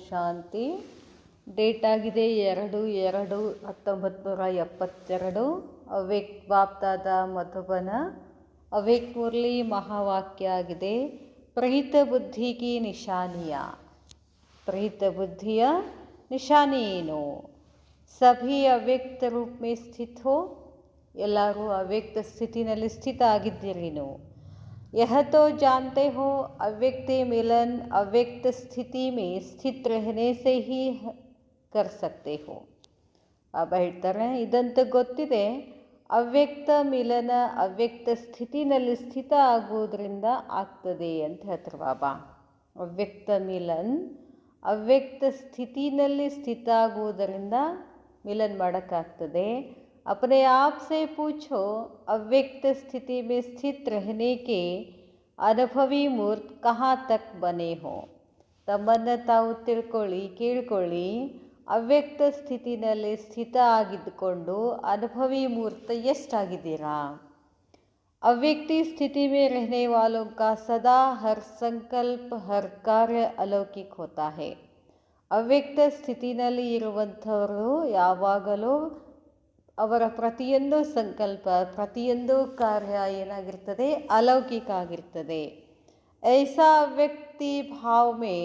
ಶಾಂತಿ. Date ಆಗಿದೆ 2/2/1972. ಅವ್ಯಕ್ತ ಬಾಪ್ದಾದ ಮಧುಬನ. ಅವ್ಯಕ್ತ ಮುರಳಿ ಮಹಾವಾಕ್ಯ ಆಗಿದೆ, ಪ್ರೀತ ಬುದ್ಧಿ ಕಿ ನಿಶಾನಿಯ. ಪ್ರೀತ ಬುದ್ಧಿಯ ನಿಶಾನಿ ಏನು? ಸಭಿ ಅವ್ಯಕ್ತ ರೂಪ ಮೇ ಸ್ಥಿತ ಹೋ. ಎಲ್ಲರೂ ಅವ್ಯಕ್ತ ಸ್ಥಿತಿನಲ್ಲಿ ಸ್ಥಿತ ಆಗಿದ್ದೀರಿನು. यह तो जानते हो अव्यक्त मिलन अव्यक्त स्थिति में स्थित रहने से ही कर सकते हो. ಬಾಬಾ ಹೇಳ್ತಾರೆ, ಇದಂತೂ ಗೊತ್ತಿದೆ, ಅವ್ಯಕ್ತ ಮಿಲನ ಅವ್ಯಕ್ತ ಸ್ಥಿತಿನಲ್ಲಿ ಸ್ಥಿತ ಆಗುವುದರಿಂದ ಆಗ್ತದೆ ಅಂತ ಹೇಳ್ತಾರೆ ಬಾಬಾ. ಅವ್ಯಕ್ತ ಮಿಲನ್ ಅವ್ಯಕ್ತ ಸ್ಥಿತಿನಲ್ಲಿ ಸ್ಥಿತ ಆಗುವುದರಿಂದ ಮಿಲನ್ ಮಾಡೋಕ್ಕಾಗ್ತದೆ. अपने आप से पूछो, अव्यक्त स्थिति में स्थित रहने के अनुभवी मूर्त कहाँ तक बने हो. ತಮ್ಮನ್ನು ತಾವು ತಿಳ್ಕೊಳ್ಳಿ, ಕೇಳ್ಕೊಳ್ಳಿ. ಅವ್ಯಕ್ತ ಸ್ಥಿತಿನಲ್ಲಿ ಸ್ಥಿತ ಆಗಿದ್ದುಕೊಂಡು ಅನುಭವಿ ಮೂರ್ತ ಎಷ್ಟಾಗಿದ್ದೀರಾ? ಅವ್ಯಕ್ತಿ ಸ್ಥಿತಿ में रहने वालों का सदा हर संकल्प हर कार्य अलौकिक होता है. ಅವ್ಯಕ್ತ ಸ್ಥಿತಿನಲ್ಲಿ ಇರುವಂಥವರು ಯಾವಾಗಲೂ ಅವರ ಪ್ರತಿಯೊಂದು ಸಂಕಲ್ಪ ಪ್ರತಿಯೊಂದು ಕಾರ್ಯ ಏನಾಗಿರ್ತದೆ? अलौकिक ಆಗಿರ್ತದೆ. ऐसा व्यक्ति भाव में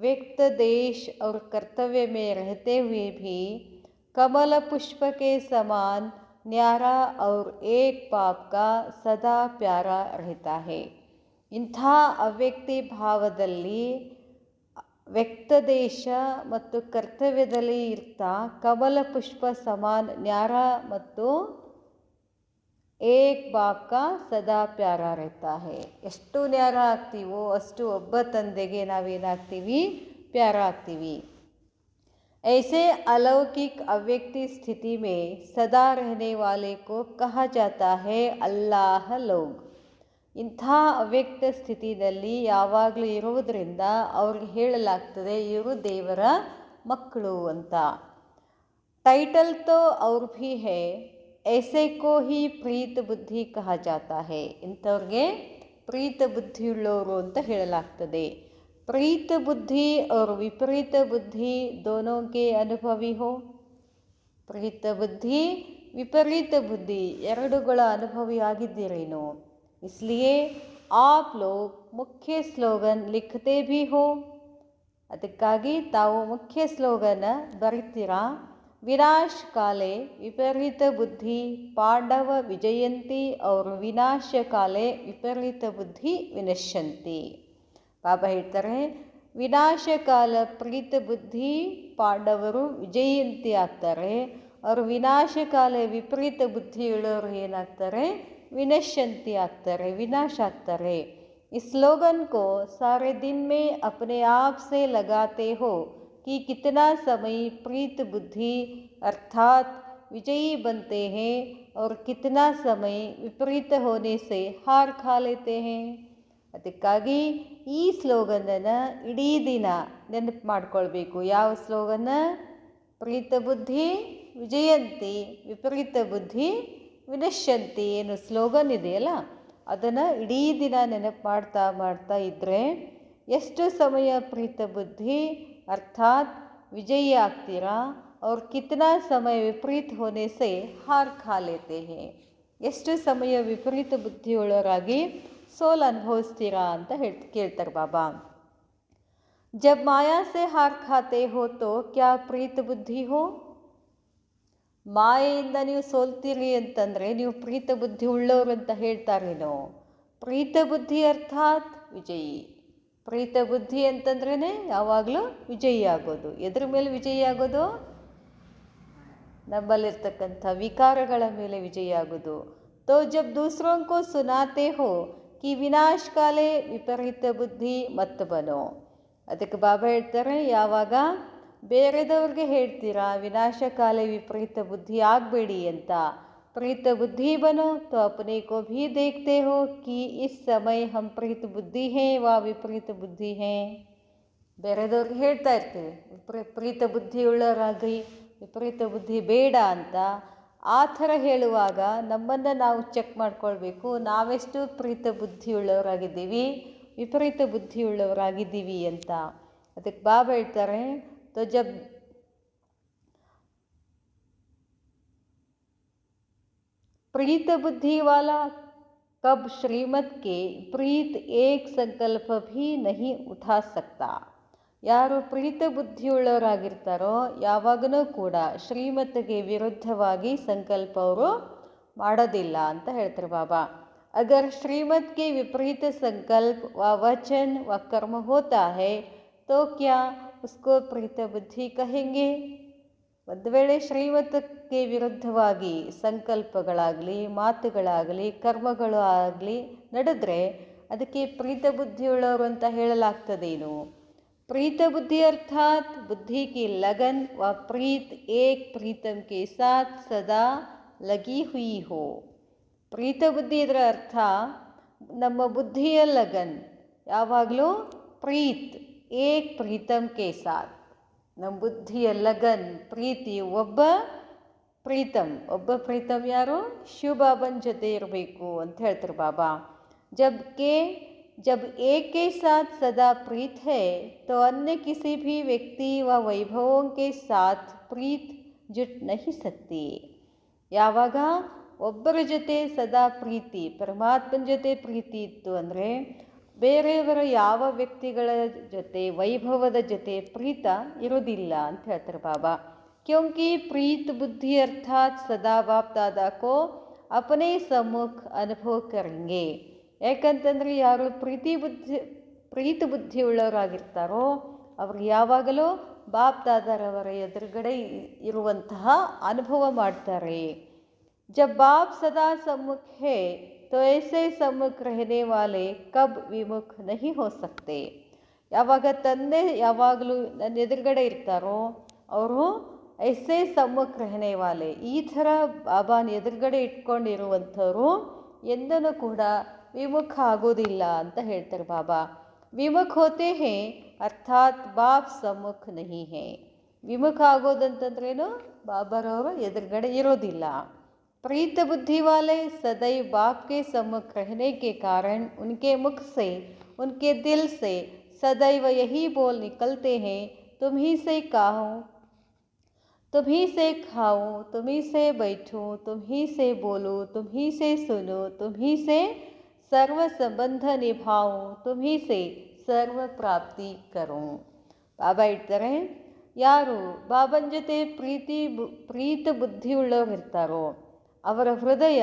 व्यक्त देश और कर्तव्य में रहते हुए भी कमल पुष्प के समान न्यारा और एक पाप का सदा प्यारा रहता है. ಇಂಥ ಅವ್ಯಕ್ತಿ ಭಾವದಲ್ಲಿ ವ್ಯಕ್ತ ದೇಶ ಮತ್ತು ಕರ್ತವ್ಯದಲ್ಲಿ ಇರ್ತಾ ಕಮಲ ಪುಷ್ಪ ಸಮಾನ್ ನ್ಯಾರ ಮತ್ತು ಏಕ್ ಬಾಪ್ ಕಾ ಸದಾ ಪ್ಯಾರ रहता है. ಎಷ್ಟು ನ್ಯಾರ ಆಗ್ತೀವೋ ಅಷ್ಟು ಒಬ್ಬ ತಂದೆಗೆ ನಾವೇನಾಗ್ತೀವಿ? ಪ್ಯಾರ ಆಗ್ತೀವಿ. ऐसे अलौकिक अव्यक्ति स्थिति में सदा रहने वाले को कहा जाता है अल्लाह लोग. ಇಂಥ ಅವ್ಯಕ್ತ ಸ್ಥಿತಿಯಲ್ಲಿ ಯಾವಾಗಲೂ ಇರುವುದರಿಂದ ಅವ್ರಿಗೆ ಹೇಳಲಾಗ್ತದೆ ಇವರು ದೇವರ ಮಕ್ಕಳು ಅಂತ. ಟೈಟಲ್ ತೋ ಅವ್ರು ಭೀ ಹೇ, ऐसे को ही प्रीत बुद्धि कहा जाता है. ಇಂಥವ್ರಿಗೆ ಪ್ರೀತ ಬುದ್ಧಿಯುಳ್ಳವರು ಅಂತ ಹೇಳಲಾಗ್ತದೆ. ಪ್ರೀತ ಬುದ್ಧಿ और ವಿಪರೀತ ಬುದ್ಧಿ दोनों के अनुभवी हो. ಪ್ರೀತ ಬುದ್ಧಿ ವಿಪರೀತ ಬುದ್ಧಿ ಎರಡುಗಳ ಅನುಭವಿ ಆಗಿದ್ದೀರೇನು? इसलिए आप लोग मुख्य स्लोगन लिखते भी हो. ಅದಕ್ಕಾಗಿ ತಾವು ಮುಖ್ಯ ಸ್ಲೋಗನ್ ಬರೀತೀರಾ. विनाश काले विपरीत बुद्धि पांडव विजयंती और विनाश काले विपरीत बुद्धि विनश्यंती. ಬಾಬಾ ಹೇಳ್ತಾರೆ, ವಿನಾಶ ಕಾಲ ಪ್ರೀತ ಬುದ್ಧಿ ಪಾಂಡವರು ವಿಜಯಂತಿ ಆಗ್ತಾರೆ. ಅವರು ವಿನಾಶ ಕಾಲ ವಿಪರೀತ ಬುದ್ಧಿ ಹೇಳೋರು ಏನಾಗ್ತಾರೆ? विनश्यंती ಆಗ್ತಾರೆ, विनाश ಆಗ್ತಾರೆ. इस स्लोगन को सारे दिन में अपने आप से लगाते हो कि कितना समय प्रीत बुद्धि अर्थात विजयी बनते हैं और कितना समय विपरीत होने से हार खा लेते हैं. ಅದಕ್ಕಾಗಿ ಈ ಸ್ಲೋಗನನ್ನು ಇಡೀ ದಿನ ನೆನಪು ಮಾಡ್ಕೊಳ್ಬೇಕು. ಯಾವ ಸ್ಲೋಗನ್? ಪ್ರೀತ ಬುದ್ಧಿ ವಿಜಯಂತಿ ವಿಪರೀತ ಬುದ್ಧಿ ವಿನಶ್ಯಂತಿ ಏನು ಸ್ಲೋಗನ್ ಇದೆಯಲ್ಲ, ಅದನ್ನು ಇಡೀ ದಿನ ನೆನಪು ಮಾಡ್ತಾ ಮಾಡ್ತಾ ಇದ್ದರೆ ಎಷ್ಟು ಸಮಯ ಪ್ರೀತ ಬುದ್ಧಿ ಅರ್ಥಾತ್ ವಿಜಯಿ ಆಗ್ತೀರಾ, ಅವ್ರು ಕಿತ್ನಾ ಸಮಯ ವಿಪರೀತ ಹೋನೆ ಸೆ ಹಾರ್ ಖಾ ಲೇತೆ ಹೇ, ಎಷ್ಟು ಸಮಯ ವಿಪರೀತ ಬುದ್ಧಿಯುಳ್ಳವರಾಗಿ ಸೋಲ್ ಅನುಭವಿಸ್ತೀರಾ ಅಂತ ಕೇಳ್ತಾರೆ ಬಾಬಾ. ಜಬ್ ಮಾಯಾ ಸೆ ಹಾರ್ ಖಾತೆ ಹೋ ತೋ ಕ್ಯಾ ಪ್ರೀತ ಬುದ್ಧಿ ಹೋ. ಮಾಯೆಯಿಂದ ನೀವು ಸೋಲ್ತೀರಿ ಅಂತಂದರೆ ನೀವು ಪ್ರೀತ ಬುದ್ಧಿ ಉಳ್ಳವರು ಅಂತ ಹೇಳ್ತಾರೇನೋ. ಪ್ರೀತ ಬುದ್ಧಿ ಅರ್ಥಾತ್ ವಿಜಯಿ. ಪ್ರೀತ ಬುದ್ಧಿ ಅಂತಂದ್ರೇ ಯಾವಾಗಲೂ ವಿಜಯಿ ಆಗೋದು. ಎದ್ರ ಮೇಲೆ ವಿಜಯಿ ಆಗೋದು? ನಮ್ಮಲ್ಲಿರ್ತಕ್ಕಂಥ ವಿಕಾರಗಳ ಮೇಲೆ ವಿಜಯಿ ಆಗೋದು. ತೋ ಜಬ್ ದೂಸರೋಂ ಕೋ ಸುನಾತೆ ಹೋ ಕಿ ವಿನಾಶ ಕಾಲೇ ವಿಪರೀತ ಬುದ್ಧಿ ಮತ್ ಬನೋ. ಅದಕ್ಕೆ ಬಾಬಾ ಹೇಳ್ತಾರೆ, ಯಾವಾಗ ಬೇರೆದವ್ರಿಗೆ ಹೇಳ್ತೀರಾ ವಿನಾಶ ಕಾಲ ವಿಪರೀತ ಬುದ್ಧಿ ಆಗಬೇಡಿ ಅಂತ, प्रीत बुद्धि बनो तो अपने को भी देखते हो कि इस समय हम प्रीत बुद्धि हैं व विपरीत बुद्धि हैं. ಬೇರೆದವ್ರಿಗೆ ಹೇಳ್ತಾ ಇರ್ತೀವಿ ಪ್ರೀತ ಬುದ್ಧಿಯುಳ್ಳವರಾಗಿ ವಿಪರೀತ ಬುದ್ಧಿ ಬೇಡ ಅಂತ. ಆ ಥರ ಹೇಳುವಾಗ ನಮ್ಮನ್ನು ನಾವು ಚೆಕ್ ಮಾಡ್ಕೊಳ್ಬೇಕು, ನಾವೆಷ್ಟು ಪ್ರೀತ ಬುದ್ಧಿಯುಳ್ಳವರಾಗಿದ್ದೀವಿ ವಿಪರೀತ ಬುದ್ಧಿಯುಳ್ಳವರಾಗಿದ್ದೀವಿ ಅಂತ. ಅದಕ್ಕೆ ಬಾಬಾ ಹೇಳ್ತಾರೆ, तो जब प्रीत बुद्धि वाला कब श्रीमत के प्रीत एक संकल्प भी नहीं उठा सकता. ಯಾರು ಪ್ರೀತ ಬುದ್ಧಿಯುಳ್ಳವರಾಗಿರ್ತಾರೋ ಯಾವಾಗಲೂ ಕೂಡ ಶ್ರೀಮತಿಗೆ ವಿರುದ್ಧವಾಗಿ ಸಂಕಲ್ಪ ಅವರು ಮಾಡೋದಿಲ್ಲ ಅಂತ ಹೇಳ್ತಾರೆ ಬಾಬಾ. ಅಗರ್ श्रीमत के विपरीत संकल्प व वचन व कर्म होता है तो क्या उसको प्रीत बुद्धि कहेंगे. ಒಂದು ವೇಳೆ ಶ್ರೀಮತಕ್ಕೆ ವಿರುದ್ಧವಾಗಿ ಸಂಕಲ್ಪಗಳಾಗಲಿ ಮಾತುಗಳಾಗಲಿ ಕರ್ಮಗಳು ಆಗಲಿ ನಡೆದ್ರೆ ಅದಕ್ಕೆ ಪ್ರೀತ ಬುದ್ಧಿಯುಳ್ಳವರು ಅಂತ ಹೇಳಲಾಗ್ತದೇನು. प्रीत बुद्धि अर्थात बुद्धि की लगन व प्रीत एक प्रीतम के साथ सदा लगी हुई हो. ಪ್ರೀತ ಬುದ್ಧಿ ಇದರ ಅರ್ಥ ನಮ್ಮ ಬುದ್ಧಿಯ ಲಗನ್ ಯಾವಾಗಲೂ ಪ್ರೀತ್ ಏಕ್ ಪ್ರೀತಮ್ ಕೆ ಸಾಥ್. ನಮ್ಮ ಬುದ್ಧಿಯ ಲಗನ್ ಪ್ರೀತಿ ಒಬ್ಬ ಪ್ರೀತಮ್ ಯಾರು, ಶಿವಬಾಬನ ಜೊತೆ ಇರಬೇಕು ಅಂತ ಹೇಳ್ತಾರೆ ಬಾಬಾ. जब एक के साथ सदा प्रीत है तो अन्य किसी भी व्यक्ति व वैभवों के साथ प्रीत जुट नहीं सकती. ಯಾವಾಗ ಒಬ್ಬರ ಜೊತೆ ಸದಾ ಪ್ರೀತಿ, ಪರಮಾತ್ಮನ ಜೊತೆ ಪ್ರೀತಿ ಇತ್ತು ಅಂದರೆ ಬೇರೆಯವರ ಯಾವ ವ್ಯಕ್ತಿಗಳ ಜೊತೆ ವೈಭವದ ಜೊತೆ ಪ್ರೀತ ಇರೋದಿಲ್ಲ ಅಂತ ಹೇಳ್ತಾರೆ ಬಾಬಾ. क्योंकि प्रीत बुद्धि अर्थात सदा बाप दादा को अपने सम्मुख अनुभव करेंगे. ಯಾಕಂತಂದರೆ ಯಾರು ಪ್ರೀತ ಬುದ್ಧಿಯುಳ್ಳವರಾಗಿರ್ತಾರೋ ಅವರು ಯಾವಾಗಲೂ ಬಾಪ್ ದಾದಾರವರ ಎದುರುಗಡೆ ಇರುವಂತಹ ಅನುಭವ ಮಾಡ್ತಾರೆ. जब बाप सदा सम्मुख है तो ऐसे सम्मुख रहने वाले कब विमुख नहीं हो सकते. ಯಾವಾಗ ತಂದೆ ಯಾವಾಗಲೂ ನನ್ನ ಎದುರುಗಡೆ ಇರ್ತಾರೋ ಅವರು ಐಸೆ ಸಮ್ಮುಖ ರಹನೆ ವಾಲೆ, ಈ ಥರ ಬಾಬಾನ ಎದುರುಗಡೆ ಇಟ್ಕೊಂಡಿರುವಂಥವ್ರು ಎಂದೂ ಕೂಡ ವಿಮುಖ ಆಗೋದಿಲ್ಲ ಅಂತ ಹೇಳ್ತಾರೆ ಬಾಬಾ. ವಿಮುಖ ಹೋತೆ ಹೇ ಅರ್ಥಾತ್ ಬಾಪ್ ಸಮ್ಮುಖ ನಹಿ ಹೇ. ವಿಮುಖ ಆಗೋದಂತಂದ್ರೇನು, ಬಾಬಾರವರು ಎದುರುಗಡೆ ಇರೋದಿಲ್ಲ. प्रीत बुद्धि वाले सदैव बाप के सम्मुख रहने के कारण उनके मुख से उनके दिल से सदैव यही बोल निकलते हैं, तुम ही से खाऊं, तुम ही से खाऊं, तुम ही से बैठूं, तुम ही से बोलूं, तुम ही से सुनूं, तुम ही से सर्व संबंध निभाऊं, तुम ही से सर्व प्राप्ति करूं. ಬಾಬಾ ಹೇಳ್ತಾರೆ, ಯಾರು ಬಾಬನ ಜೊತೆ ಪ್ರೀತ ಬುದ್ಧಿಯುಳ್ಳವರು ಇರ್ತಾರೋ ಅವರ ಹೃದಯ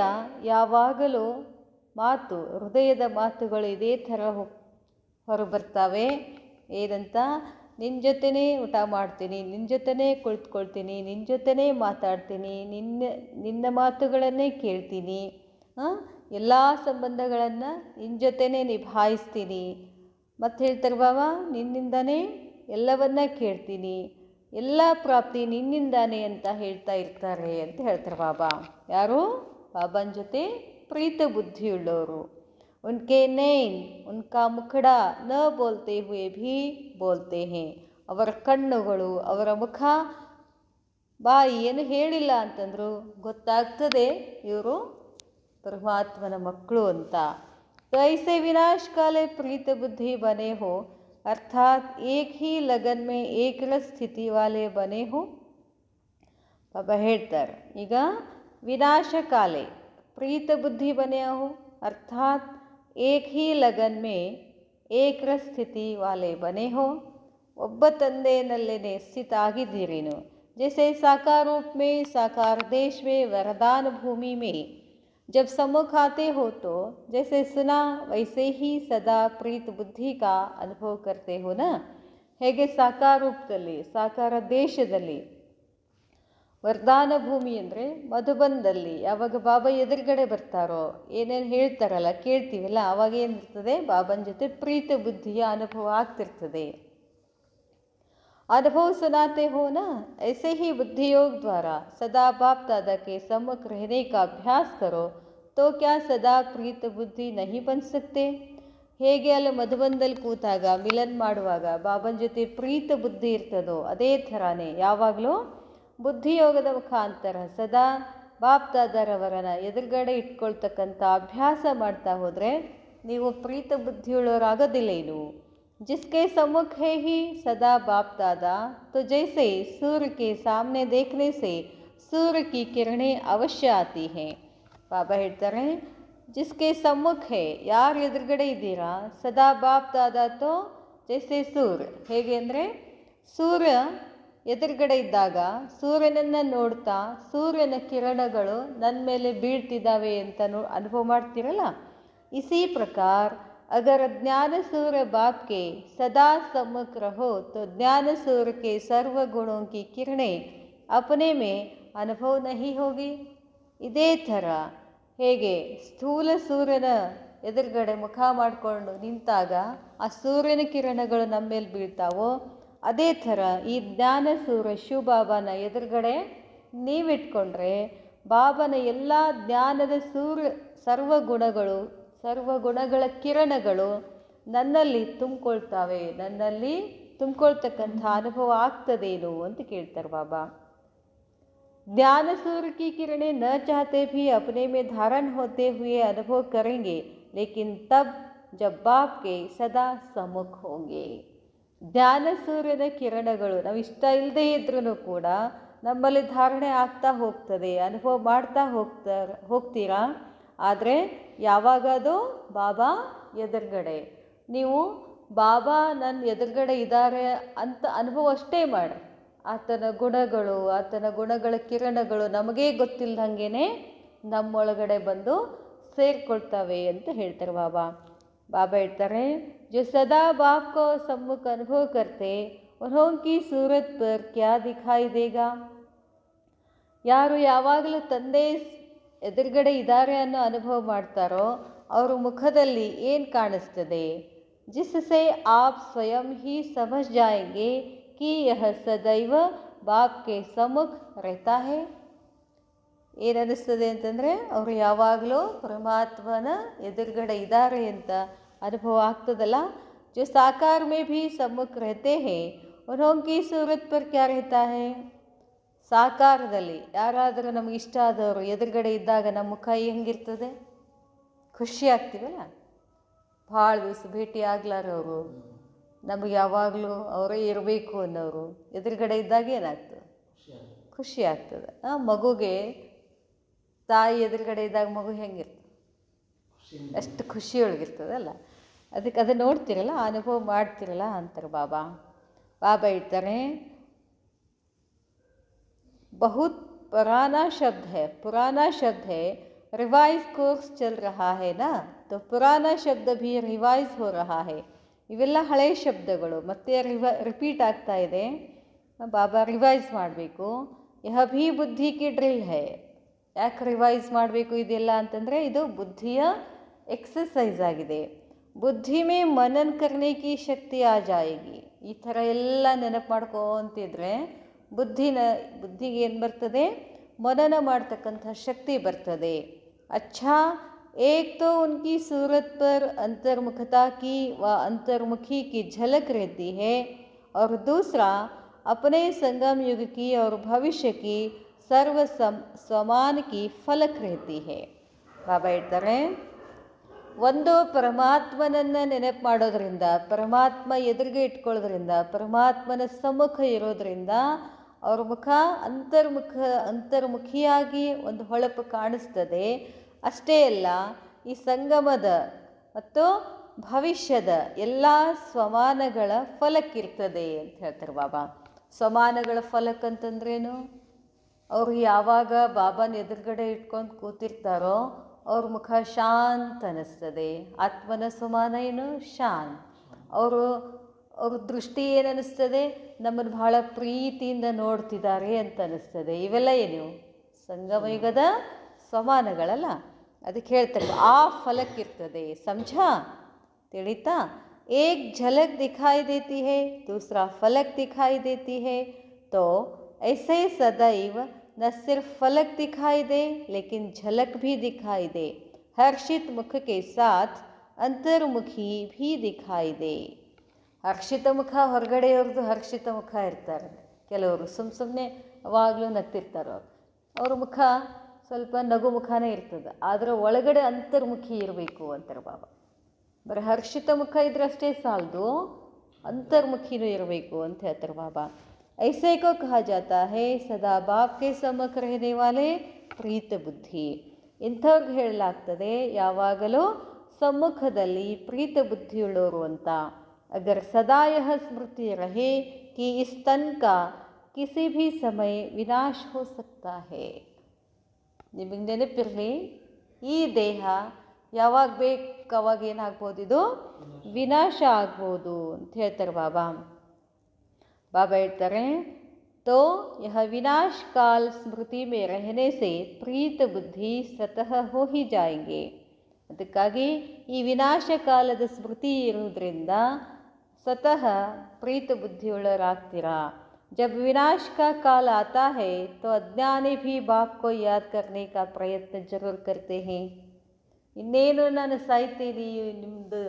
ಯಾವಾಗಲೂ ಹೃದಯದ ಮಾತುಗಳು ಇದೇ ಥರ ಹೊರಬರ್ತಾವೆ. ಏನಂತ, ನಿನ್ನ ಜೊತೆನೇ ಊಟ ಮಾಡ್ತೀನಿ, ನಿನ್ನ ಜೊತೆನೇ ಕುಳಿತುಕೊಳ್ತೀನಿ, ನಿನ್ನ ಜೊತೆನೇ ಮಾತಾಡ್ತೀನಿ, ನಿನ್ನ ಮಾತುಗಳನ್ನೇ ಕೇಳ್ತೀನಿ, ಎಲ್ಲ ಸಂಬಂಧಗಳನ್ನು ನಿನ್ನ ಜೊತೆನೇ ನಿಭಾಯಿಸ್ತೀನಿ. ಮತ್ತು ಹೇಳ್ತಾರೆ ಬಾಬಾ, ನಿನ್ನಿಂದನೇ ಎಲ್ಲವನ್ನ ಕೇಳ್ತೀನಿ, ಎಲ್ಲ ಪ್ರಾಪ್ತಿ ನಿನ್ನಿಂದಾನೆ ಅಂತ ಹೇಳ್ತಾ ಇರ್ತಾರೆ ಅಂತ ಹೇಳ್ತಾರೆ ಬಾಬಾ. ಯಾರು ಬಾಬನ ಜೊತೆ ಪ್ರೀತ ಬುದ್ಧಿಯುಳ್ಳವರು. ಉನ್ಕೆ ನೈನ್ ಉನ್ಕಾ ಮುಖಡ ನ ಬೋಲ್ತೆ ಹುಯೇ ಭೀ ಬೋಲ್ತೆ ಹೇ. ಅವರ ಕಣ್ಣುಗಳು, ಅವರ ಮುಖ, ಬಾಯಿ ಏನು ಹೇಳಿಲ್ಲ ಅಂತಂದ್ರು ಗೊತ್ತಾಗ್ತದೆ ಇವರು ಪರಮಾತ್ಮನ ಮಕ್ಕಳು ಅಂತ. ಐಸೆ ವಿನಾಶ ಕಾಲೇ ಪ್ರೀತ ಬುದ್ಧಿ ಬನೆ ಹೋ अर्थात एक ही लगन में एक रस स्थिति वाले बने हो. ಬಾಬಾ ಹೇಳ್ತಾರೆ, ಈಗ ವಿನಾಶ ಕಾಲೆ ಪ್ರೀತ ಬುದ್ಧಿ ಬನೆ ಹೋ ಅರ್ಥಾತ್ ಏಕ್ ಹಿ ಲಗನ್ ಮೇ ಏಕ್ ರಸ್ ಸ್ಥಿತಿ ವಾಲೆ ಬನೆ ಹೋ. ಒಬ್ಬ ತಂದೆಯಲ್ಲೇ ಸ್ಥಿತ ಆಗಿದ್ದೀರೇನು. ಜೈಸೆ ಸಾಕಾರ ರೂಪ ಮೇ ಸಾಕಾರ ದೇಶ ಮೇ ವರದಾನ ಭೂಮಿ ಮೇ जब सम्मुख आते हो तो जैसे सुना वैसे ही सदा प्रीत बुद्धि का अनुभव करते हो ना. ಹೇಗೆ ಸಾಕಾರ ರೂಪದಲ್ಲಿ, ಸಾಕಾರ ದೇಶದಲ್ಲಿ, ವರದಾನ ಭೂಮಿ ಅಂದರೆ ಮಧುಬನದಲ್ಲಿ ಯಾವಾಗ ಬಾಬಾ ಎದುರುಗಡೆ ಬರ್ತಾರೋ ಏನೇನು ಹೇಳ್ತಾರಲ್ಲ ಕೇಳ್ತೀವಲ್ಲ, ಆವಾಗ ಏನಿರ್ತದೆ, ಬಾಬನ ಜೊತೆ ಪ್ರೀತ ಬುದ್ಧಿಯ ಅನುಭವ ಆಗ್ತಿರ್ತದೆ. अनुभव सुनाते हो ना, ऐसे ही बुद्धि योग द्वारा सदा बाप दादा के सम्मुख रहने का अभ्यास करो तो क्या सदा प्रीत बुद्धि नहीं बन सकते. ಹೇಗೆ ಅಲ್ಲಿ ಮಧುಬನದಲ್ಲಿ ಕೂತಾಗ ಮಿಲನ್ ಮಾಡುವಾಗ ಬಾಬನ ಜೊತೆ ಪ್ರೀತ ಬುದ್ಧಿ ಇರ್ತದೋ ಅದೇ ಥರನೇ ಯಾವಾಗಲೂ ಬುದ್ಧಿಯೋಗದ ಮುಖಾಂತರ ಸದಾ ಬಾಪ್ ದಾದಾರವರನ್ನ ಎದುರುಗಡೆ ಇಟ್ಕೊಳ್ತಕ್ಕಂಥ ಅಭ್ಯಾಸ ಮಾಡ್ತಾ ಹೋದರೆ ನೀವು ಪ್ರೀತ ಬುದ್ಧಿಯುಳ್ಳವರಾಗೋದಿಲ್ಲ. जिसके सम्मुख है ही सदा बाप दादा, तो जैसे सूर्य के सामने देखने से सूर्य की किरणें अवश्य आती हैं. ಬಾಬಾ ಹೇಳ್ತಾರೆ, ಜಿಸ್ಕೆ ಸಮ್ಮುಖ ಹೇ, ಯಾರು ಎದುರುಗಡೆ ಇದ್ದೀರಾ, ಸದಾ ಬಾಪ್ ದಾದಾ ತೋ ಜೈಸೆ ಸೂರ್ಯ, ಹೇಗೆ ಅಂದರೆ ಸೂರ್ಯ ಎದುರುಗಡೆ ಇದ್ದಾಗ ಸೂರ್ಯನನ್ನು ನೋಡ್ತಾ ಸೂರ್ಯನ ಕಿರಣಗಳು ನನ್ನ ಮೇಲೆ ಬೀಳ್ತಿದ್ದಾವೆ ಅಂತ ಅನುಭವ ಮಾಡ್ತೀರಲ್ಲ, ಇಸಿ ಪ್ರಕಾರ अगर ज्ञान सूर्य बाप के सदा सम्मुख रहो तो ज्ञान सूर्य के सर्व गुणों की किरणें अपने में अनुभव नहीं होगी. ಇದೇ ಥರ ಹೇಗೆ ಸ್ಥೂಲ ಸೂರ್ಯನ ಎದುರುಗಡೆ ಮುಖ ಮಾಡಿಕೊಂಡು ನಿಂತಾಗ ಆ ಸೂರ್ಯನ ಕಿರಣಗಳು ನಮ್ಮ ಮೇಲೆ ಬೀಳ್ತಾವೋ, ಅದೇ ಥರ ಈ ಜ್ಞಾನ ಸೂರ್ಯ ಶಿವಬಾಬಾನ ಎದುರುಗಡೆ ನೀವಿಟ್ಕೊಂಡ್ರೆ ಬಾಬನ ಎಲ್ಲ ಜ್ಞಾನದ ಸರ್ವಗುಣಗಳ ಕಿರಣಗಳು ನನ್ನಲ್ಲಿ ತುಂಬಿಕೊಳ್ತಾವೆ, ನನ್ನಲ್ಲಿ ತುಂಬಿಕೊಳ್ತಕ್ಕಂಥ ಅನುಭವ ಆಗ್ತದೇನು ಅಂತ ಕೇಳ್ತಾರೆ ಬಾಬಾ. ज्ञान सूर्य की किरणें न चाहते भी अपने में धारण होते हुए अनुभव करेंगे, लेकिन तब जब बाप के सदा सम्मुख होंगे. ಜ್ಞಾನ ಸೂರ್ಯನ ಕಿರಣಗಳು ನಾವು ಇಷ್ಟ ಇಲ್ಲದೇ ಇದ್ರೂ ಕೂಡ ನಮ್ಮಲ್ಲಿ ಧಾರಣೆ ಆಗ್ತಾ ಹೋಗ್ತದೆ, ಅನುಭವ ಮಾಡ್ತಾ ಹೋಗ್ತೀರಾ. ಆದರೆ ಯಾವಾಗ ಅದು ಬಾಬಾ ಎದುರುಗಡೆ, ನೀವು ಬಾಬಾ ನನ್ನ ಎದುರುಗಡೆ ಇದ್ದಾರೆ ಅಂತ ಅನುಭವ ಅಷ್ಟೇ ಮಾಡಿ, ಆತನ ಗುಣಗಳ ಕಿರಣಗಳು ನಮಗೇ ಗೊತ್ತಿಲ್ಲದಂಗೆ ನಮ್ಮೊಳಗಡೆ ಬಂದು ಸೇರಿಕೊಳ್ತವೆ ಅಂತ ಹೇಳ್ತಾರೆ ಬಾಬಾ. ಬಾಬಾ ಹೇಳ್ತಾರೆ, जो सदा बाप को सम्मुख अनुभव करते उन्होंने सूरत पर क्या दिखाई देगा. ಯಾರು ಯಾವಾಗಲೂ ತಂದೆ ಎದುರುಗಡೆ ಇದ್ದಾರೆ ಅನ್ನೋ ಅನುಭವ ಮಾಡ್ತಾರೋ ಅವ್ರ ಮುಖದಲ್ಲಿ ಏನು ಕಾಣಿಸ್ತದೆ. जिससे आप स्वयं ही समझ जाएंगे कि यह सदैव बाप के सम्मुख रहता है. ಏನನ್ನಿಸ್ತದೆ ಅಂತಂದರೆ ಅವರು ಯಾವಾಗಲೂ ಪರಮಾತ್ಮನ ಎದುರುಗಡೆ ಇದ್ದಾರೆ ಅಂತ ಅನುಭವ ಆಗ್ತದಲ್ಲ. जो साकार में भी सम्मुख रहते हैं उन्होंने सूरत पर क्या रहता है. ಸಾಕಾರದಲ್ಲಿ ಯಾರಾದರೂ ನಮಗೆ ಇಷ್ಟ ಆದವರು ಎದುರುಗಡೆ ಇದ್ದಾಗ ನಮ್ಮ ಮುಖ ಹೆಂಗಿರ್ತದೆ, ಖುಷಿ ಆಗ್ತೀವಲ್ಲ. ಭಾಳ ದಿವಸ ಭೇಟಿ ಆಗ್ಲಾರವರು, ನಮಗೆ ಯಾವಾಗಲೂ ಅವರೇ ಇರಬೇಕು ಅನ್ನೋರು ಎದುರುಗಡೆ ಇದ್ದಾಗ ಏನಾಗ್ತದೆ, ಖುಷಿ ಆಗ್ತದೆ. ಮಗುಗೆ ತಾಯಿ ಎದುರುಗಡೆ ಇದ್ದಾಗ ಮಗು ಹೆಂಗಿರ್ತದೆ, ಅಷ್ಟು ಖುಷಿಯೊಳಗಿರ್ತದಲ್ಲ. ಅದಕ್ಕೆ ಅದನ್ನು ನೋಡ್ತಿರಲ್ಲ, ಅನುಭವ ಮಾಡ್ತಿರಲ್ಲ ಅಂತಾರೆ ಬಾಬಾ. ಬಾಬಾ ಹೇಳ್ತಾರೆ, बहुत पुराना शब्द है रिवाइज कोर्स चल रहा है ना, तो पुराना शब्द भी रिवाइज हो रहा है. ಇವೆಲ್ಲ ಹಳೆಯ ಶಬ್ದಗಳು ಮತ್ತೆ ರಿಪೀಟ್ ಆಗ್ತಾ ಇದೆ. ಬಾಬಾ ರಿವೈಸ್ ಮಾಡಬೇಕು. ಯಹ ಭೀ ಬುದ್ಧಿ ಕಿ ಡ್ರಿಲ್ ಹೈ. ಯಾಕೆ ರಿವೈಸ್ ಮಾಡಬೇಕು ಇದೆಲ್ಲ ಅಂತಂದರೆ ಇದು ಬುದ್ಧಿಯ ಎಕ್ಸಸೈಸ್ ಆಗಿದೆ. ಬುದ್ಧಿ ಮೇ ಮನನ್ ಕರ್ನೆ ಕಿ ಶಕ್ತಿ ಆ ಜಾಯೇಗಿ. ಈ ಥರ ಎಲ್ಲ ನೆನಪು ಮಾಡ್ಕೊಂತಿದ್ರೆ ಬುದ್ಧಿಗೆ ಏನು ಬರ್ತದೆ, ಮನನ ಮಾಡ್ತಕ್ಕಂಥ ಶಕ್ತಿ ಬರ್ತದೆ. अच्छा, एक तो उनकी सूरत पर अंतर्मुखता की व अंतर्मुखी की झलक रहती है, और दूसरा अपने संगम युग की और भविष्य की सर्व समान की फलक रहती है. ಬಾಬಾ ಹೇಳ್ತಾರೆ, ಒಂದು ಪರಮಾತ್ಮನನ್ನು ನೆನಪು ಮಾಡೋದ್ರಿಂದ, ಪರಮಾತ್ಮ ಎದುರಿಗೆ ಇಟ್ಕೊಳ್ಳೋದ್ರಿಂದ, ಪರಮಾತ್ಮನ ಸಮ್ಮುಖ ಇರೋದ್ರಿಂದ ಅವ್ರ ಮುಖ ಅಂತರ್ಮುಖಿಯಾಗಿ ಒಂದು ಹೊಳಪು ಕಾಣಿಸ್ತದೆ. ಅಷ್ಟೇ ಅಲ್ಲ, ಈ ಸಂಗಮದ ಮತ್ತು ಭವಿಷ್ಯದ ಎಲ್ಲ ಸ್ವಮಾನಗಳ ಫಲಕ್ ಇರ್ತದೆ ಅಂತ ಹೇಳ್ತಾರೆ ಬಾಬಾ. ಸ್ವಮಾನಗಳ ಫಲಕ್ ಅಂತಂದ್ರೇನು, ಅವ್ರು ಯಾವಾಗ ಬಾಬಾನ ಎದುರುಗಡೆ ಇಟ್ಕೊಂಡು ಕೂತಿರ್ತಾರೋ ಅವ್ರ ಮುಖ ಶಾಂತ ಅನ್ನಿಸ್ತದೆ. ಆತ್ಮನ ಸ್ವಮಾನ ಏನು, ಶಾಂತ್. ಅವ್ರ ದೃಷ್ಟಿ ಏನು ಅನ್ನಿಸ್ತದೆ, ನಮ್ಮನ್ನು ಬಹಳ ಪ್ರೀತಿಯಿಂದ ನೋಡ್ತಿದ್ದಾರೆ ಅಂತ ಅನ್ನಿಸ್ತದೆ. ಇವೆಲ್ಲ ಏನು, ಸಂಗಮಯುಗದ ಸ್ವಮಾನಗಳಲ್ಲ. ಅದಕ್ಕೆ ಹೇಳ್ತಾರೆ ಆ ಫಲಕ್ ಇರ್ತದೆ. ಸಮझा, ತಿಳಿತಾ. ಏಕ್ ಝಲಕ್ ದಿಖಾಯಿ ದೇತಿ ಹೈ, ದೂಸರಾ ಫಲಕ್ ದಿಖಾಯಿ ದೇತಿ ಹೈ. तो ऐसे सदैव न सिर्फ फलक दिखाई दे लेकिन झलक भी दिखाई दे. हर्षित मुख के साथ अंतर्मुखी भी दिखाई दे. ಹರ್ಷಿತ ಮುಖ ಹೊರಗಡೆಯವ್ರದ್ದು ಹರ್ಷಿತ ಮುಖ ಇರ್ತಾರೆ. ಕೆಲವರು ಸುಮ್ಮನೆ ಅವಾಗಲೂ ನಗ್ತಿರ್ತಾರೆ. ಅವ್ರ ಮುಖ ಸ್ವಲ್ಪ ನಗು ಮುಖನೇ ಇರ್ತದೆ, ಆದರೆ ಒಳಗಡೆ ಅಂತರ್ಮುಖಿ ಇರಬೇಕು ಅಂತಾರೆ ಬಾಬಾ. ಬರೀ ಹರ್ಷಿತ ಮುಖ ಇದ್ರೆ ಅಷ್ಟೇ ಸಾಲದು, ಅಂತರ್ಮುಖಿನೂ ಇರಬೇಕು ಅಂತ ಹೇಳ್ತಾರೆ ಬಾಬಾ. ऐसे को कहा जाता है सदा बाप के सम्मुख रहने वाले ಪ್ರೀತ ಬುದ್ಧಿ. ಇಂಥವ್ರಿಗೆ ಹೇಳಲಾಗ್ತದೆ ಯಾವಾಗಲೂ ಸಮ್ಮುಖದಲ್ಲಿ ಪ್ರೀತ ಬುದ್ಧಿಯುಳ್ಳವರು ಅಂತ. अगर सदा यह स्मृति रहे कि इस तन का किसी भी समय विनाश हो सकता है. ನಿಮಗೆ ನೆನಪಿರಲಿ, ಈ ದೇಹ ಯಾವಾಗ ಬೇಕು ಅವಾಗ ಏನಾಗ್ಬೋದು, ಇದು ವಿನಾಶ ಆಗ್ಬೋದು ಅಂತ ಹೇಳ್ತಾರೆ ಬಾಬಾ. ಬಾಬಾ ಹೇಳ್ತಾರೆ, तो यह विनाश काल स्मृति में रहने से प्रीत बुद्धि स्वतः हो ही जाएंगे. ಅದಕ್ಕಾಗಿ ಈ ವಿನಾಶ ಕಾಲದ ಸ್ಮೃತಿ ಇರುವುದರಿಂದ ಸ್ವತಃ ಪ್ರೀತ ಬುದ್ಧಿಯುಳ್ಳವರಾಗ್ತೀರಾ. जब विनाश का काल आता है तो अज्ञानी भी बाप को याद करने का प्रयत्न जरूर करते हैं. ಇನ್ನೇನು ನಾನು ಸಾಯ್ತೀನಿ, ನಿಮ್ಮದು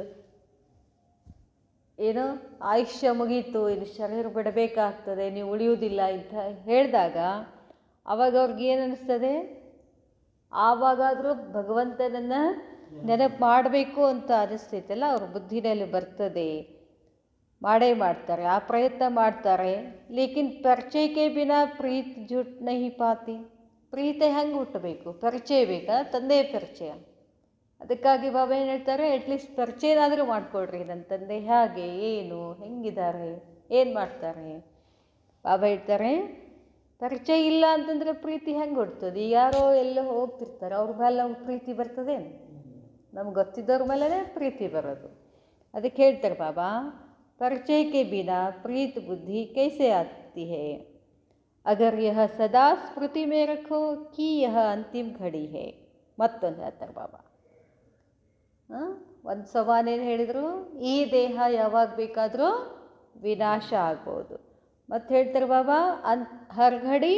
ಏನು ಆಯುಷ್ಯ ಮುಗೀತು, ಇನ್ನು ಶರೀರ ಬಿಡಬೇಕಾಗ್ತದೆ, ನೀವು ಉಳಿಯುವುದಿಲ್ಲ ಅಂತ ಹೇಳಿದಾಗ ಆವಾಗ ಅವ್ರಿಗೆ ಏನು ಅನ್ನಿಸ್ತದೆ, ಆವಾಗಾದರೂ ಭಗವಂತನನ್ನು ನೆನಪು ಮಾಡಬೇಕು ಅಂತ ಅನಿಸ್ತೈತಲ್ಲ, ಅವ್ರ ಬುದ್ಧಿನಲ್ಲಿ ಬರ್ತದೆ, ಮಾಡೇ ಮಾಡ್ತಾರೆ, ಆ ಪ್ರಯತ್ನ ಮಾಡ್ತಾರೆ. ಲೇಕಿನ್ ಪರಿಚಯಕ್ಕೆ ಬಿನಾ ಪ್ರೀತ್ ಜುಟ್ ನಹಿ ಪಾತಿ. ಪ್ರೀತಿ ಹೆಂಗೆ ಹುಟ್ಟಬೇಕು? ಪರಿಚಯ ಬೇಕಾ? ತಂದೆ ಪರಿಚಯ. ಅದಕ್ಕಾಗಿ ಬಾಬಾ ಏನು ಹೇಳ್ತಾರೆ, ಅಟ್ಲೀಸ್ಟ್ ಪರಿಚಯನಾದರೂ ಮಾಡಿಕೊಡ್ರಿ, ನನ್ನ ತಂದೆ ಹೇಗೆ, ಏನು, ಹೆಂಗಿದ್ದಾರೆ, ಏನು ಮಾಡ್ತಾರೆ. ಬಾಬಾ ಹೇಳ್ತಾರೆ, ಪರಿಚಯ ಇಲ್ಲ ಅಂತಂದರೆ ಪ್ರೀತಿ ಹೆಂಗೆ ಹುಡ್ತದೆ? ಯಾರೋ ಎಲ್ಲೋ ಹೋಗ್ತಿರ್ತಾರೆ, ಅವ್ರ ಮೇಲೆ ನಮ್ಗೆ ಪ್ರೀತಿ ಬರ್ತದೆ? ನಮ್ಗೆ ಗೊತ್ತಿದ್ದವ್ರ ಮೇಲೇ ಪ್ರೀತಿ ಬರೋದು. ಅದಕ್ಕೆ ಹೇಳ್ತಾರೆ ಬಾಬಾ, ಪರಿಚಯ के बिना प्रीत बुद्धि कैसे आती है? अगर यह सदा स्मृति में रखो कि यह अंतिम घड़ी है. ಮತ್ತೊಂದು ಹೇಳ್ತಾರೆ ಬಾಬಾ, ಒಂದು ಸವಾನೇನು ಹೇಳಿದರು, ಈ ದೇಹ ಯಾವಾಗ ಬೇಕಾದರೂ ವಿನಾಶ ಆಗ್ಬೋದು. ಮತ್ತು ಹೇಳ್ತಾರೆ ಬಾಬಾ, ಹರ್ ಘಡಿ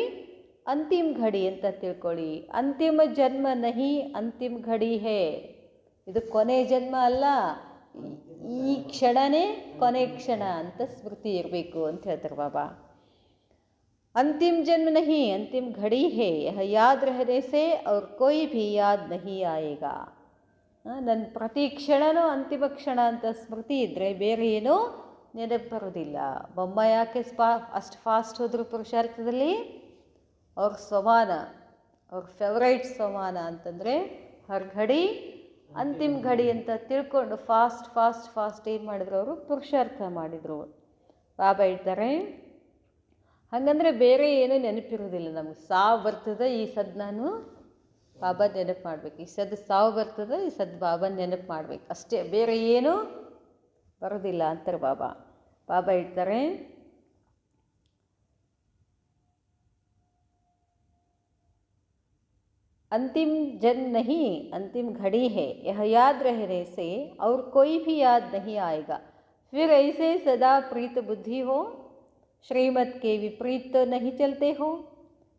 ಅಂತಿಮ ಘಡಿ ಅಂತ ತಿಳ್ಕೊಳ್ಳಿ. ಅಂತಿಮ ಜನ್ಮ ನಹಿ ಅಂತಿಮ ಘಡಿ ಹೇ. ಇದು ಕೊನೆ ಜನ್ಮ ಅಲ್ಲ, ಈ ಕ್ಷಣನೇ ಕೊನೆ ಕ್ಷಣ ಅಂತ ಸ್ಮೃತಿ ಇರಬೇಕು ಅಂತ ಹೇಳ್ತಾರೆ ಬಾಬಾ. अंतिम जन्म नहीं अंतिम घड़ी है, यह याद रहने से और कोई भी याद नहीं आएगा. ನನ್ನ ಪ್ರತಿ ಕ್ಷಣನೂ ಅಂತಿಮ ಕ್ಷಣ ಅಂತ ಸ್ಮೃತಿ ಇದ್ದರೆ ಬೇರೆ ಏನೂ ನೆನಪು ಬರೋದಿಲ್ಲ. ಬೊಮ್ಮ ಯಾಕೆ ಅಷ್ಟು ಫಾಸ್ಟ್ ಹೋದ್ರು ಪುರುಷಾರ್ಥದಲ್ಲಿ? ಅವ್ರ ಸಮಾನ, ಅವ್ರ ಫೇವ್ರೈಟ್ ಸಮಾನ ಅಂತಂದರೆ ಹರ್ ಘಡಿ ಅಂತಿಮ ಘಡಿ ಅಂತ ತಿಳ್ಕೊಂಡು ಫಾಸ್ಟ್ ಫಾಸ್ಟ್ ಫಾಸ್ಟ್ ಏನು ಮಾಡಿದ್ರು, ಅವರು ಪುರುಷಾರ್ಥ ಮಾಡಿದರು. ಬಾಬಾ ಹೇಳ್ತಾರೆ, ಹಾಗಂದರೆ ಬೇರೆ ಏನೂ ನೆನಪಿರೋದಿಲ್ಲ ನಮಗೆ. ಸಾವು ಬರ್ತದೆ, ಈ ಸದ್ ನಾನು ಬಾಬಾ ನೆನಪು ಮಾಡಬೇಕು, ಈ ಸದ್ ಸಾವು ಬರ್ತದೆ, ಈ ಸದ್ ಬಾಬಾ ನೆನಪು ಮಾಡಬೇಕು ಅಷ್ಟೇ, ಬೇರೆ ಏನೂ ಬರೋದಿಲ್ಲ ಅಂತಾರೆ ಬಾಬಾ. ಬಾಬಾ ಹೇಳ್ತಾರೆ, अंतिम जन्म नहीं अंतिम घड़ी है, यह याद रहने से और कोई भी याद नहीं आएगा. फिर ऐसे सदा प्रीत बुद्धि हो, ಶ್ರೀಮತ್ ಕೆ ವಿಪರೀತ ನಹಿ ಚಲ್ತೆ ಹೋ.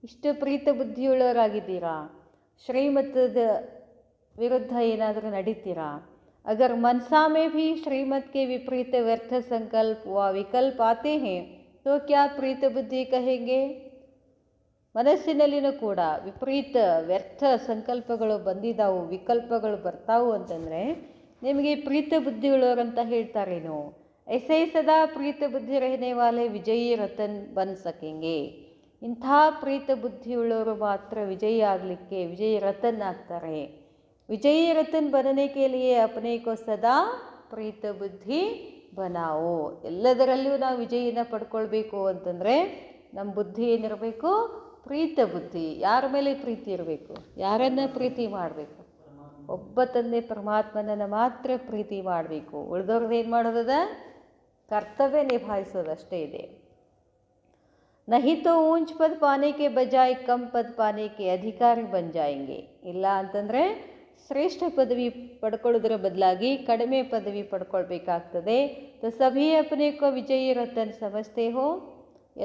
ಇಷ್ಟು ಪ್ರೀತ ಬುದ್ಧಿಯುಳ್ಳವರಾಗಿದ್ದೀರಾ, ಶ್ರೀಮತದ ವಿರುದ್ಧ ಏನಾದರೂ ನಡೀತೀರಾ? ಅಗರ್ ಮನಸಾ ಮೇ ಭಿ ಶ್ರೀಮತ್ ಕೆ ವಿಪರೀತ ವ್ಯರ್ಥ ಸಂಕಲ್ಪ ವ ವಿಕಲ್ಪ ಆತೆ ಹೇ ತೋ ಕ್ಯಾ ಪ್ರೀತ ಬುದ್ಧಿ ಕಹೆಂಗೆ. ಮನಸ್ಸಿನಲ್ಲಿನೂ ಕೂಡ ವಿಪರೀತ ವ್ಯರ್ಥ ಸಂಕಲ್ಪಗಳು ಬಂದಿದ್ದಾವು, ವಿಕಲ್ಪಗಳು ಬರ್ತಾವು ಅಂತಂದರೆ ನಿಮಗೆ ಪ್ರೀತ ಬುದ್ಧಿಯುಳ್ಳವರಂತ ಹೇಳ್ತಾರೇನು? ऐसे ही सदा प्रीत बुद्धि रहने वाले विजयी रतन बन सकेंगे. ಇಂಥ ಪ್ರೀತ ಬುದ್ಧಿಯುಳ್ಳವರು ಮಾತ್ರ ವಿಜಯಿ ಆಗಲಿಕ್ಕೆ ವಿಜಯಿ ರತನ್ ಆಗ್ತಾರೆ. ವಿಜಯಿ ರತನ್ बनने के लिए अपने को सदा ಪ್ರೀತ ಬುದ್ಧಿ ಬನಾವೋ. ಎಲ್ಲದರಲ್ಲಿಯೂ ನಾವು ವಿಜಯಿನ ಪಡ್ಕೊಳ್ಬೇಕು ಅಂತಂದರೆ ನಮ್ಮ ಬುದ್ಧಿ ಏನಿರಬೇಕು? ಪ್ರೀತ ಬುದ್ಧಿ. ಯಾರ ಮೇಲೆ ಪ್ರೀತಿ ಇರಬೇಕು? ಯಾರನ್ನು ಪ್ರೀತಿ ಮಾಡಬೇಕು? ಒಬ್ಬ ತಂದೆ ಪರಮಾತ್ಮನನ್ನು ಮಾತ್ರ ಪ್ರೀತಿ ಮಾಡಬೇಕು. ಉಳಿದವ್ರದ್ದು ಏನು ಮಾಡೋದದ? ಕರ್ತವ್ಯ ನಿಭಾಯಿಸೋದಷ್ಟೇ ಇದೆ. नहीं तो ऊंच पद पाने के बजाय कम पद पाने के अधिकारी बन जाएंगे. ಇಲ್ಲ ಅಂತಂದರೆ ಶ್ರೇಷ್ಠ ಪದವಿ ಪಡ್ಕೊಳ್ಳೋದ್ರ ಬದಲಾಗಿ ಕಡಿಮೆ ಪದವಿ ಪಡ್ಕೊಳ್ಬೇಕಾಗ್ತದೆ. तो सभी अपने को विजयी रतन समझते हो.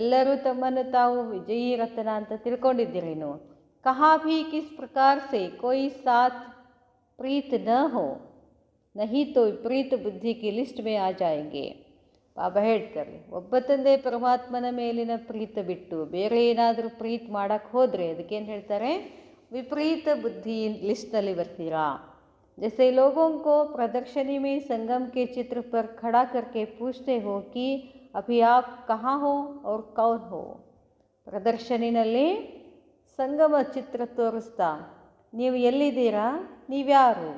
ಎಲ್ಲರೂ ತಮ್ಮನ್ನು ತಾವು ವಿಜಯी ರತನ ಅಂತ ತಿಳ್ಕೊಂಡಿದ್ದೀರೇನು? कहाँ भी किस प्रकार से कोई साथ प्रीत न हो, नहीं तो विपरीत बुद्धि की लिस्ट में आ जाएंगे. ಬಾಬಾ ಹೇಳ್ತಾರೆ, ಒಬ್ಬ ತಂದೆ ಪರಮಾತ್ಮನ ಮೇಲಿನ ಪ್ರೀತ ಬಿಟ್ಟು ಬೇರೆ ಏನಾದರೂ ಪ್ರೀತಿ ಮಾಡೋಕ್ಕೆ ಹೋದರೆ ಅದಕ್ಕೇನು ಹೇಳ್ತಾರೆ? ವಿಪರೀತ ಬುದ್ಧಿ ಲಿಸ್ಟ್ನಲ್ಲಿ ಬರ್ತೀರಾ. जैसे लोगों को प्रदर्शनी में संगम के चित्र पर खड़ा करके पूछते हो कि अभी आप कहाँ हो और कौन हो. ಪ್ರದರ್ಶನಿನಲ್ಲಿ ಸಂಗಮ ಚಿತ್ರ ತೋರಿಸ್ತಾ ನೀವು ಎಲ್ಲಿದ್ದೀರಾ, ನೀವ್ಯಾರು.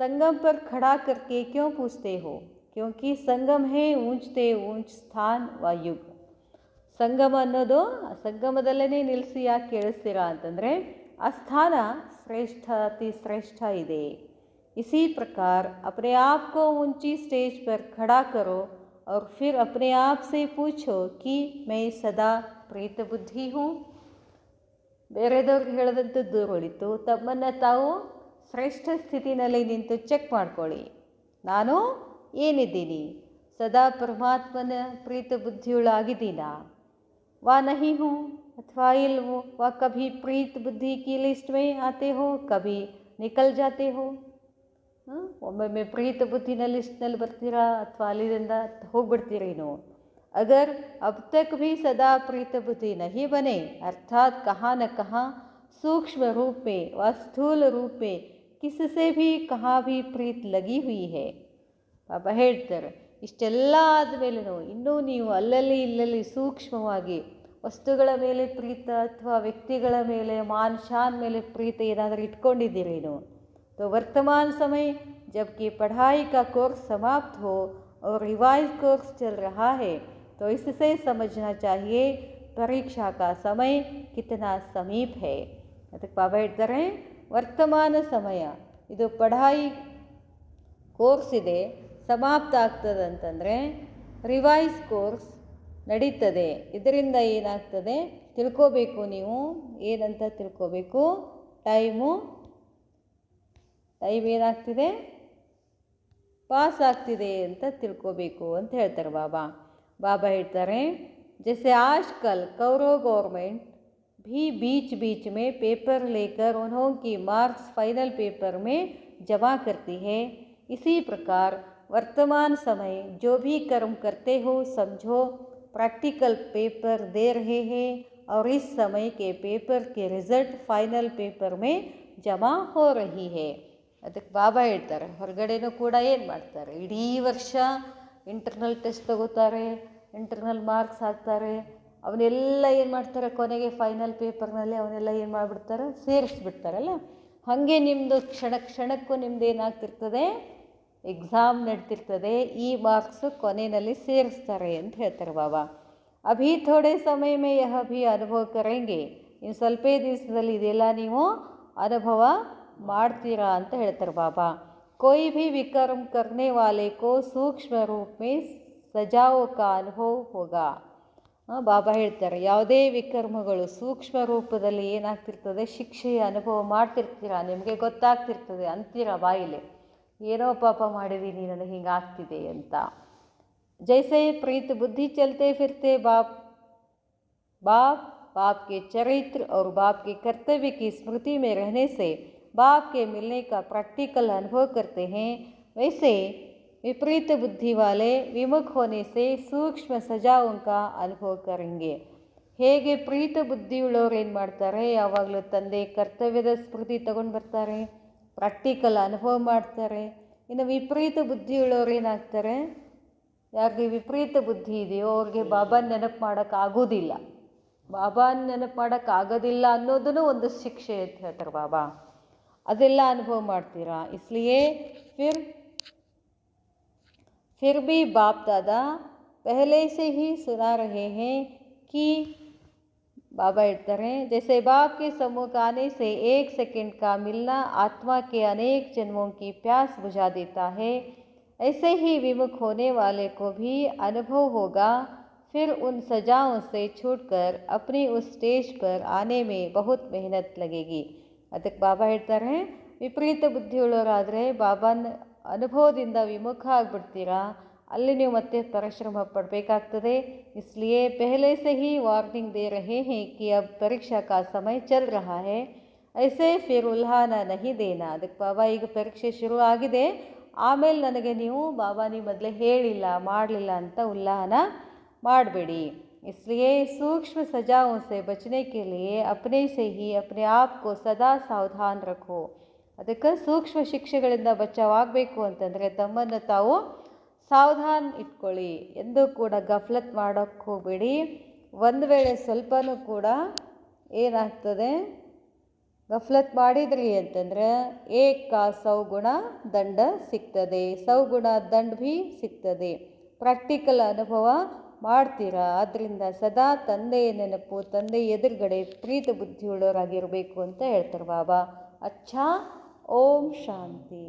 संगम पर खड़ा करके क्यों पूछते हो, क्योंकि संगम है ऊंचते ऊंच स्थान व युग. ಸಂಗಮ ಅನ್ನೋದು ಸಂಗಮದಲ್ಲೇ ನಿಲ್ಲಿಸಿ ಯಾಕೆ ಕೇಳಿಸ್ತೀರಾ ಅಂತಂದರೆ ಆ ಸ್ಥಾನ ಶ್ರೇಷ್ಠ, ಅತಿ ಶ್ರೇಷ್ಠ ಇದೆ. इसी प्रकार अपने आप को ऊंची स्टेज पर खड़ा करो और फिर अपने आप से पूछो कि मैं सदा प्रीत बुद्धि हूँ. ಬೇರೆದವ್ರಿಗೆ ಹೇಳದಂತೂ ದೂರ ಉಳಿತು, ತಮ್ಮನ್ನು ತಾವು ಶ್ರೇಷ್ಠ ಸ್ಥಿತಿನಲ್ಲಿ ನಿಂತು ಚೆಕ್ ಮಾಡ್ಕೊಳ್ಳಿ. ನಾನು ಏನಿದ್ದೀನಿ, ಸದಾ ಪರಮಾತ್ಮನ ಪ್ರೀತ ಬುದ್ಧಿಯುಳ್ಳಾಗಿದ್ದೀನಾ, ವಾ ನಹಿ ಹೂँ ಅಥವಾ ಇಲ್ವೋ, ವಾ ಕಭಿ ಪ್ರೀತ ಬುದ್ಧಿ ಕಿ ಲಿಸ್ಟ್ ಮೇ ಆತೆ ಹೋ, ಕಭಿ ನಿಕಲ್ ಜಾತೆ ಹೋ. ಒಮ್ಮೊಮ್ಮೆ ಪ್ರೀತ ಬುದ್ಧಿನ ಲಿಸ್ಟ್ನಲ್ಲಿ ಬರ್ತೀರಾ ಅಥವಾ ಅಲ್ಲಿಂದ ಹೋಗ್ಬಿಡ್ತೀರೇನೋ. अगर अब तक भी सदा प्रीत बुद्धि नहीं बने, अर्थात कहाँ न कहाँ सूक्ष्म रूप में व स्थूल रूप में किससे भी कहाँ भी प्रीत लगी हुई है. ಪಾಪ ಹೇಳ್ತಾರೆ, ಇಷ್ಟೆಲ್ಲ ಆದಮೇಲೂ ಇನ್ನೂ ನೀವು ಅಲ್ಲಲ್ಲಿ ಇಲ್ಲಲ್ಲಿ ಸೂಕ್ಷ್ಮವಾಗಿ ವಸ್ತುಗಳ ಮೇಲೆ ಪ್ರೀತ ಅಥವಾ ವ್ಯಕ್ತಿಗಳ ಮೇಲೆ ಮಾನ್ ಶಾನ್ ಮೇಲೆ ಪ್ರೀತ ಏನಾದರೂ ಇಟ್ಕೊಂಡಿದ್ದೀರೇನು. तो वर्तमान समय जबकि पढ़ाई का कोर्स समाप्त हो और रिवाइज कोर्स चल रहा है, तो इससे समझना चाहिए परीक्षा का समय कितना समीप है. ಅದಕ್ಕೆ ಬಾಬಾ ಹೇಳ್ತಾರೆ, ವರ್ತಮಾನ ಸಮಯ ಇದು ಪಢಾಯಿ ಕೋರ್ಸ್ ಇದೆ, ಸಮಾಪ್ತ ಆಗ್ತದೆ ಅಂತಂದರೆ ರಿವೈಸ್ ಕೋರ್ಸ್ ನಡೀತದೆ. ಇದರಿಂದ ಏನಾಗ್ತದೆ ತಿಳ್ಕೋಬೇಕು. ನೀವು ಏನಂತ ತಿಳ್ಕೋಬೇಕು, ಟೈಮ್ ಏನಾಗ್ತಿದೆ, ಪಾಸ್ ಆಗ್ತಿದೆ ಅಂತ ತಿಳ್ಕೋಬೇಕು ಅಂತ ಹೇಳ್ತಾರೆ ಬಾಬಾ. ಬಾಬಾ ಹೇಳ್ತಾರೆ, जैसे आजकल कौरव गवर्नमेंट भी बीच बीच में पेपर लेकर उन्हों की मार्क्स फाइनल पेपर में जमा करती है, इसी प्रकार वर्तमान समय जो भी कर्म करते हो समझो प्रैक्टिकल पेपर दे रहे हैं और इस समय के पेपर के रिज़ल्ट फाइनल पेपर में जमा हो रही है. ಅದಕ್ಕೆ ಬಾಬಾ ಹೇಳ್ತಾರೆ, ಹೊರಗಡೆನೂ ಕೂಡ ಏನು ಮಾಡ್ತಾರೆ, ಇಡೀ ವರ್ಷ ಇಂಟರ್ನಲ್ ಟೆಸ್ಟ್ ತಗೋತಾರೆ, ಇಂಟರ್ನಲ್ ಮಾರ್ಕ್ಸ್ ಹಾಕ್ತಾರೆ, ಅವನ್ನೆಲ್ಲ ಏನು ಮಾಡ್ತಾರೆ, ಕೊನೆಗೆ ಫೈನಲ್ ಪೇಪರ್ನಲ್ಲಿ ಅವನ್ನೆಲ್ಲ ಏನು ಮಾಡಿಬಿಡ್ತಾರೆ, ಸೇರಿಸ್ಬಿಡ್ತಾರಲ್ಲ. ಹಾಗೆ ನಿಮ್ಮದು ಕ್ಷಣಕ್ಕೂ ನಿಮ್ಮದು ಏನಾಗ್ತಿರ್ತದೆ, ಎಕ್ಸಾಮ್ ನಡ್ತಿರ್ತದೆ, ಈ ಮಾರ್ಕ್ಸು ಕೊನೆಯಲ್ಲಿ ಸೇರಿಸ್ತಾರೆ ಅಂತ ಹೇಳ್ತಾರೆ ಬಾಬಾ. ಅಭಿ ಥೋಡೆ ಸಮಯ ಮೇ ಯಹ ಭಿ ಅನುಭವ ಕರೆಂಗೆ, ಇನ್ನು ಸ್ವಲ್ಪ ದಿವಸದಲ್ಲಿ ಇದೆಲ್ಲ ನೀವು ಅನುಭವ ಮಾಡ್ತೀರಾ ಅಂತ ಹೇಳ್ತಾರೆ ಬಾಬಾ. कोई भी विकर्म करने वाले को सूक्ष्म रूप में सजाओं का अनुभव होगा. ಬಾಬಾ ಹೇಳ್ತಾರೆ, ಯಾವುದೇ ವಿಕರ್ಮಗಳು ಸೂಕ್ಷ್ಮ ರೂಪದಲ್ಲಿ ಏನಾಗ್ತಿರ್ತದೆ, ಶಿಕ್ಷೆಯ ಅನುಭವ ಮಾಡ್ತಿರ್ತೀರ, ನಿಮಗೆ ಗೊತ್ತಾಗ್ತಿರ್ತದೆ, ಅಂತೀರ ಬಾಯಿಲೆ, ಏನೋ ಪಾಪ ಮಾಡಿದ್ದೀನಿ ನನಗೆ ಹಿಂಗಾಗ್ತಿದೆ ಅಂತ. जैसे प्रीत बुद्धि चलते फिरते बाप के चरित्र और बाप के कर्तव्य की स्मृति में रहने से बाप के मिलने का प्रैक्टिकल अनुभव करते हैं, वैसे विपरीत बुद्धि वाले विमुख होने से सूक्ष्म सजाओं का अनुभव करेंगे. ಹೇಗೆ ಪ್ರೀತ ಬುದ್ಧಿಯುಳ್ಳವ್ರು ಏನು ಮಾಡ್ತಾರೆ, ಯಾವಾಗಲೂ ತಂದೆ ಕರ್ತವ್ಯದ ಸ್ಮೃತಿ ತಗೊಂಡು ಬರ್ತಾರೆ, ಪ್ರಾಕ್ಟಿಕಲ್ ಅನುಭವ ಮಾಡ್ತಾರೆ. ಇನ್ನು ವಿಪರೀತ ಬುದ್ಧಿಯುಳ್ಳವ್ರು ಏನಾಗ್ತಾರೆ, ಯಾರಿಗೆ ವಿಪರೀತ ಬುದ್ಧಿ ಇದೆಯೋ ಅವ್ರಿಗೆ ಬಾಬಾನ ನೆನಪು ಮಾಡೋಕ್ಕಾಗೋದಿಲ್ಲ. ಬಾಬಾನ ನೆನಪು ಮಾಡೋಕ್ಕಾಗೋದಿಲ್ಲ ಅನ್ನೋದನ್ನು ಒಂದು ಶಿಕ್ಷೆ ಅಂತ ಹೇಳ್ತಾರೆ ಬಾಬಾ. ಅದೆಲ್ಲ ಅನುಭವ ಮಾಡ್ತೀರಾ. इसलिए फिर भी बाप दादा पहले से ही सुना रहे हैं कि बाबा ಹೇಳ್ತಾರೆ, जैसे बाप के सम्मुख आने से 1 सेकंड का मिलना आत्मा के अनेक जन्मों की प्यास बुझा देता है, ऐसे ही विमुख होने वाले को भी अनुभव होगा. फिर उन सजाओं से छूटकर अपनी उस स्टेज पर आने में बहुत मेहनत लगेगी. ಅದಕ್ಕೆ ಬಾಬಾ ಹೇಳ್ತಾರೆ, ವಿಪರೀತ ಬುದ್ಧಿಯುಳ್ಳವರಾದರೆ ಬಾಬಾನ ಅನುಭವದಿಂದ ವಿಮುಖ ಆಗಿಬಿಡ್ತೀರಾ, ಅಲ್ಲಿ ನೀವು ಮತ್ತೆ ಪರಿಶ್ರಮ ಪಡಬೇಕಾಗ್ತದೆ. इसलिए पहले से ही वार्निंग दे रहे हैं कि अब परीक्षा का समय चल रहा है, ऐसे फिर उल्हाना नहीं देना. ಅದಕ್ಕೆ ಬಾಬಾ ಈಗ ಪರೀಕ್ಷೆ ಶುರು ಆಗಿದೆ, ಆಮೇಲೆ ನನಗೆ ನೀವು ಬಾಬಾ ನೀವು ಮೊದಲೇ ಹೇಳಿಲ್ಲ ಮಾಡಲಿಲ್ಲ ಅಂತ ಉಲ್ಲಾಹನ ಮಾಡಬೇಡಿ. इसलिए सूक्ष्म सजाओं से बचने के लिए अपने से ही अपने आप को सदा सावधान रखो. ಅದಕ್ಕೆ ಸೂಕ್ಷ್ಮ ಶಿಕ್ಷೆಗಳಿಂದ ಬಚಾವಾಗಬೇಕು ಅಂತಂದರೆ ತಮ್ಮನ್ನು ತಾವು ಸಾವಧಾನ ಇಟ್ಕೊಳ್ಳಿ. ಎಂದೂ ಕೂಡ ಗಫಲತ್ ಮಾಡೋಕ್ಕೆ ಹೋಗಬೇಡಿ. ಒಂದು ವೇಳೆ ಸ್ವಲ್ಪನೂ ಕೂಡ ಏನಾಗ್ತದೆ, ಗಫಲತ್ ಮಾಡಿದ್ರಿ ಅಂತಂದ್ರೆ ಏಕ ಸೌಗುಣ ದಂಡ ಸಿಗ್ತದೆ, ಸೌಗುಣ ದಂಡ ಭೀ ಸಿಗ್ತದೆ. ಪ್ರಾಕ್ಟಿಕಲ್ ಅನುಭವ ಮಾಡ್ತೀರಾ. ಆದ್ದರಿಂದ ಸದಾ ತಂದೆಯ ನೆನಪು, ತಂದೆ ಎದುರುಗಡೆ ಪ್ರೀತಿ ಬುದ್ಧಿಯುಳ್ಳವರಾಗಿರಬೇಕು ಅಂತ ಹೇಳ್ತಾರೆ ಬಾಬಾ. ಅಚ್ಚಾ, ಓಂ ಶಾಂತಿ.